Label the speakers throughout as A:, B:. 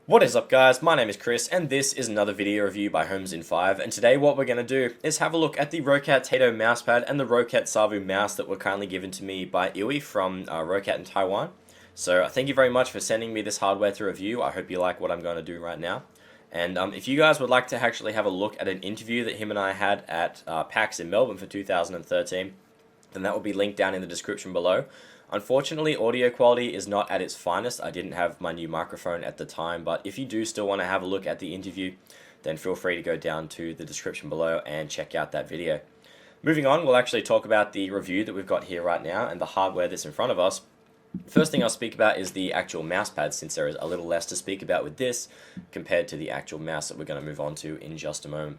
A: What is up, guys? My name is Chris and this is another video review by Homes in 5, and today what we're going to do is have a look at the ROCCAT Taito mousepad and the ROCCAT Savu mouse that were kindly given to me by Iwi from ROCCAT in Taiwan. So thank you very much for sending me this hardware to review. I hope you like what I'm going to do right now. And if you guys would like to actually have a look at an interview that him and I had at PAX in Melbourne for 2013, then that will be linked down in the description below. Unfortunately, audio quality is not at its finest. I didn't have my new microphone at the time, but if you do still want to have a look at the interview, then feel free to go down to the description below and check out that video. Moving on, we'll actually talk about the review that we've got here right now and the hardware that's in front of us. First thing I'll speak about is the actual mousepad, since there is a little less to speak about with this compared to the actual mouse that we're going to move on to in just a moment.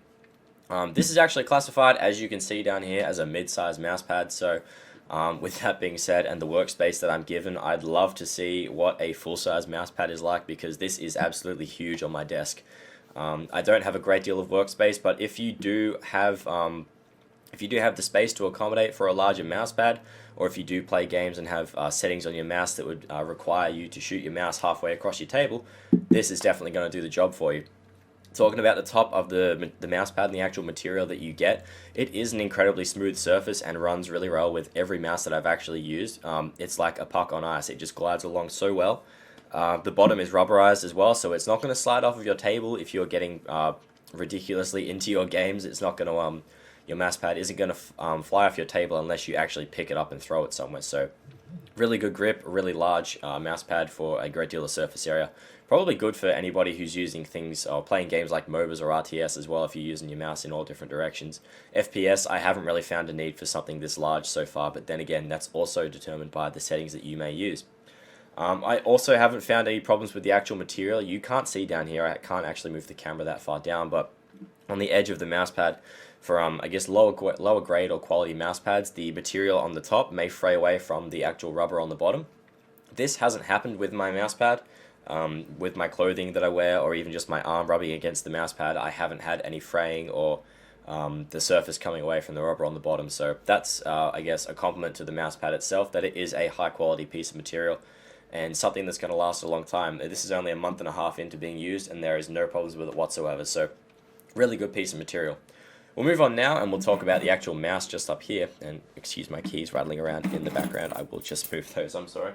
A: This is actually classified, as you can see down here, as a mid-size mousepad, so with that being said, and the workspace that I'm given, I'd love to see what a full-size mousepad is like, because this is absolutely huge on my desk. I don't have a great deal of workspace, but if you do have the space to accommodate for a larger mousepad, or if you do play games and have settings on your mouse that would require you to shoot your mouse halfway across your table, this is definitely going to do the job for you. Talking about the top of the mousepad and the actual material that you get, it is an incredibly smooth surface and runs really well with every mouse that I've actually used. It's like a puck on ice. It just glides along so well. The bottom is rubberized as well, so it's not going to slide off of your table if you're getting ridiculously into your games. It's not going to your mousepad isn't going to fly off your table unless you actually pick it up and throw it somewhere. So really good grip, really large mousepad for a great deal of surface area. Probably good for anybody who's using things or playing games like MOBAs or RTS as well, if you're using your mouse in all different directions. FPS, I haven't really found a need for something this large so far, but then again, that's also determined by the settings that you may use. I also haven't found any problems with the actual material. You can't see down here, I can't actually move the camera that far down, but on the edge of the mousepad, for I guess lower grade or quality mousepads, the material on the top may fray away from the actual rubber on the bottom. This hasn't happened with my mousepad. With my clothing that I wear, or even just my arm rubbing against the mousepad, I haven't had any fraying or the surface coming away from the rubber on the bottom. So that's, I guess, a compliment to the mousepad itself, that it is a high quality piece of material and something that's going to last a long time. This is only a month and a half into being used, and there is no problems with it whatsoever. So really good piece of material. We'll move on now and we'll talk about the actual mouse just up here. And excuse my keys rattling around in the background. I will just move those, I'm sorry.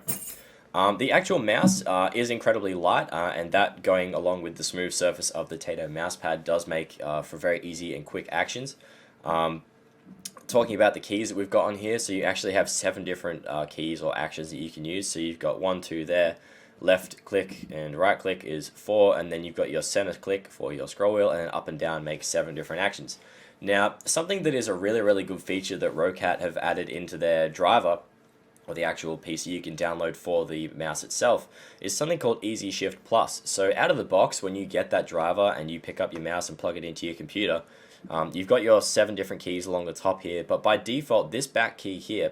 A: The actual mouse is incredibly light, and that, going along with the smooth surface of the Taito mousepad, does make for very easy and quick actions. Talking about the keys that we've got on here, so you actually have 7 different keys or actions that you can use. So you've got 1, 2 there, left click and right click is 4, and then you've got your center click for your scroll wheel, and then up and down makes 7 different actions. Now, something that is a really good feature that ROCCAT have added into their driver, or the actual PC you can download for the mouse itself, is something called Easy Shift Plus. So out of the box, when you get that driver and you pick up your mouse and plug it into your computer, you've got your 7 different keys along the top here, but by default, this back key here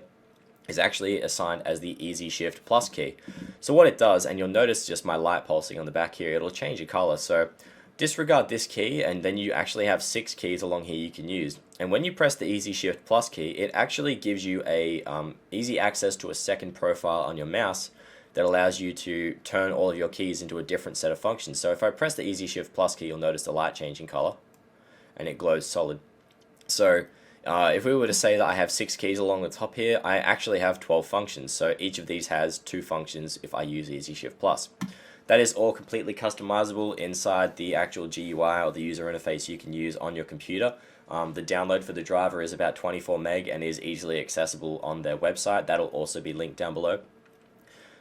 A: is actually assigned as the Easy Shift Plus key. So what it does, and you'll notice just my light pulsing on the back here, it'll change the color. So disregard this key, and then you actually have 6 keys along here you can use. And when you press the Easy Shift Plus key, it actually gives you a easy access to a second profile on your mouse that allows you to turn all of your keys into a different set of functions. So if I press the Easy Shift Plus key, you'll notice the light changing color, and it glows solid. So if we were to say that I have 6 keys along the top here, I actually have 12 functions. So each of these has 2 functions if I use Easy Shift Plus. That is all completely customizable inside the actual GUI or the user interface you can use on your computer. The download for the driver is about 24 meg and is easily accessible on their website. That'll also be linked down below.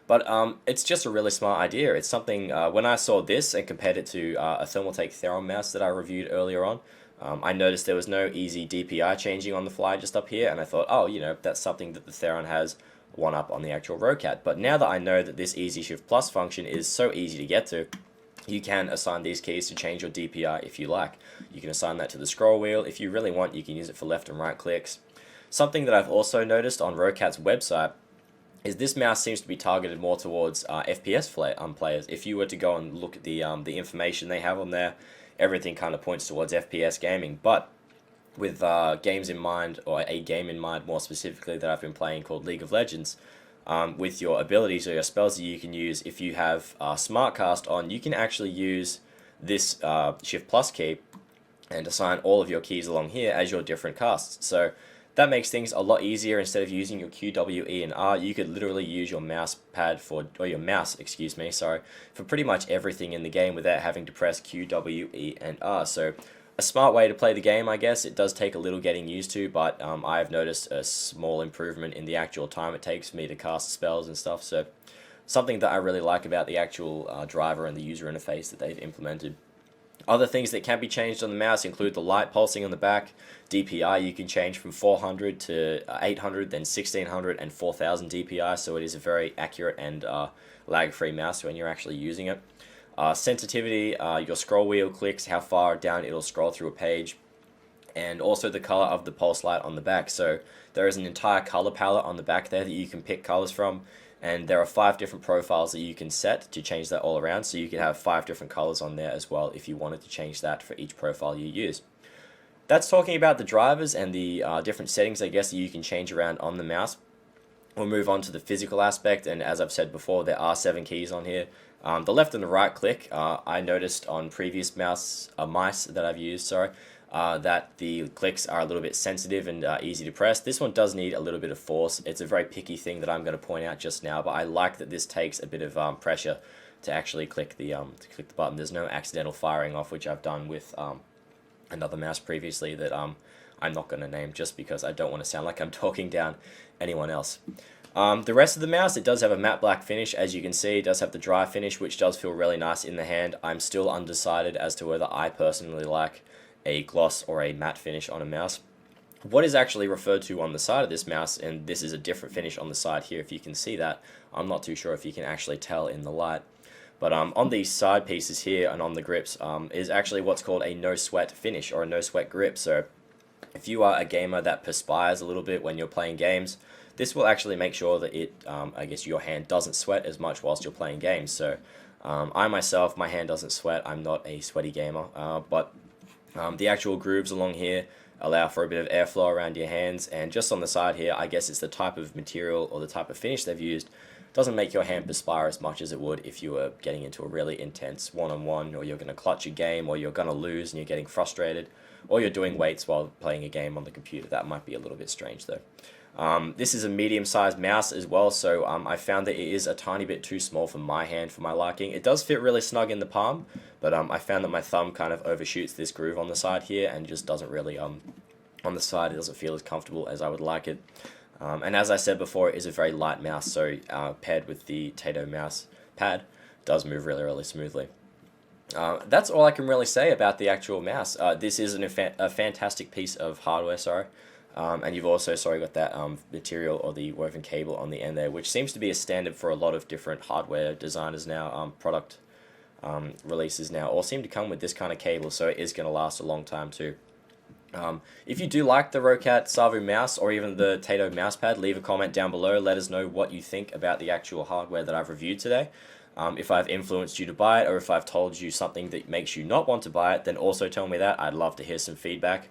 A: But it's just a really smart idea. It's something, when I saw this and compared it to a Thermaltake Theron mouse that I reviewed earlier on, I noticed there was no easy DPI changing on the fly just up here, and I thought, oh, that's something that the Theron has one up on the actual ROCCAT. But now that I know that this Easy Shift Plus function is so easy to get to, you can assign these keys to change your DPI if you like. You can assign that to the scroll wheel. If you really want, you can use it for left and right clicks. Something that I've also noticed on ROCCAT's website is this mouse seems to be targeted more towards FPS players. If you were to go and look at the information they have on there, everything kind of points towards FPS gaming. But with games in mind, or a game in mind more specifically that I've been playing called League of Legends, with your abilities or your spells that you can use. If you have Smart Cast on, you can actually use this Shift Plus key and assign all of your keys along here as your different casts. So that makes things a lot easier. Instead of using your Q, W, E, and R, you could literally use your mouse pad or your mouse, excuse me, sorry, for pretty much everything in the game without having to press Q, W, E, and R. So a smart way to play the game, I guess. It does take a little getting used to, but I've noticed a small improvement in the actual time it takes for me to cast spells and stuff. So something that I really like about the actual driver and the user interface that they've implemented. Other things that can be changed on the mouse include the light pulsing on the back. DPI you can change from 400 to 800, then 1600 and 4000 DPI, so it is a very accurate and lag-free mouse when you're actually using it. Sensitivity, your scroll wheel clicks, how far down it'll scroll through a page, and also the color of the pulse light on the back. So there is an entire color palette on the back there that you can pick colors from, and there are 5 different profiles that you can set to change that all around, so you can have 5 different colors on there as well if you wanted to change that for each profile you use. That's talking about the drivers and the different settings, I guess, that you can change around on the mouse. We'll move on to the physical aspect, and as I've said before, there are 7 keys on here. The left and the right click, I noticed on previous mice that I've used, that the clicks are a little bit sensitive and easy to press. This one does need a little bit of force. It's a very picky thing that I'm going to point out just now, but I like that this takes a bit of pressure to actually click the button. There's no accidental firing off, which I've done with another mouse previously that I'm not going to name just because I don't want to sound like I'm talking down anyone else. The rest of the mouse, it does have a matte black finish, as you can see. It does have the dry finish, which does feel really nice in the hand. I'm still undecided as to whether I personally like a gloss or a matte finish on a mouse. What is actually referred to on the side of this mouse, and this is a different finish on the side here, if you can see that. I'm not too sure if you can actually tell in the light. But on these side pieces here and on the grips is actually what's called a no sweat finish or a no sweat grip. So if you are a gamer that perspires a little bit when you're playing games, this will actually make sure that I guess your hand doesn't sweat as much whilst you're playing games. So I myself, my hand doesn't sweat. I'm not a sweaty gamer, but the actual grooves along here allow for a bit of airflow around your hands, and just on the side here, I guess it's the type of material or the type of finish they've used doesn't make your hand perspire as much as it would if you were getting into a really intense one-on-one, or you're going to clutch a game, or you're going to lose and you're getting frustrated, or you're doing weights while playing a game on the computer. That might be a little bit strange though. This is a medium-sized mouse as well, so I found that it is a tiny bit too small for my hand for my liking. It does fit really snug in the palm, but I found that my thumb kind of overshoots this groove on the side here and just doesn't really, on the side, it doesn't feel as comfortable as I would like it. And as I said before, it is a very light mouse, so paired with the Taito mouse pad, does move really, really smoothly. That's all I can really say about the actual mouse. This is a fantastic piece of hardware, and you've also, got that material or the woven cable on the end there, which seems to be a standard for a lot of different hardware designers now, product releases now, all seem to come with this kind of cable, so it is going to last a long time too. If you do like the ROCCAT Savu mouse or even the Taito mousepad, leave a comment down below. Let us know what you think about the actual hardware that I've reviewed today. If I've influenced you to buy it, or if I've told you something that makes you not want to buy it, then also tell me that. I'd love to hear some feedback.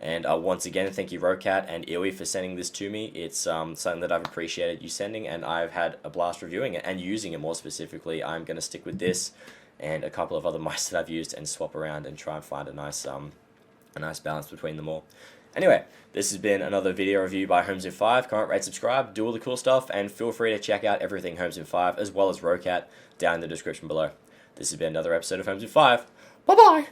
A: And once again, thank you ROCCAT and Iwi for sending this to me. It's something that I've appreciated you sending, and I've had a blast reviewing it and using it more specifically. I'm going to stick with this and a couple of other mice that I've used and swap around and try and find a nice balance between them all. Anyway, this has been another video review by Homes in 5. Comment, rate, subscribe, do all the cool stuff, and feel free to check out everything Homes in 5 as well as ROCCAT down in the description below. This has been another episode of Homes in 5. Bye-bye!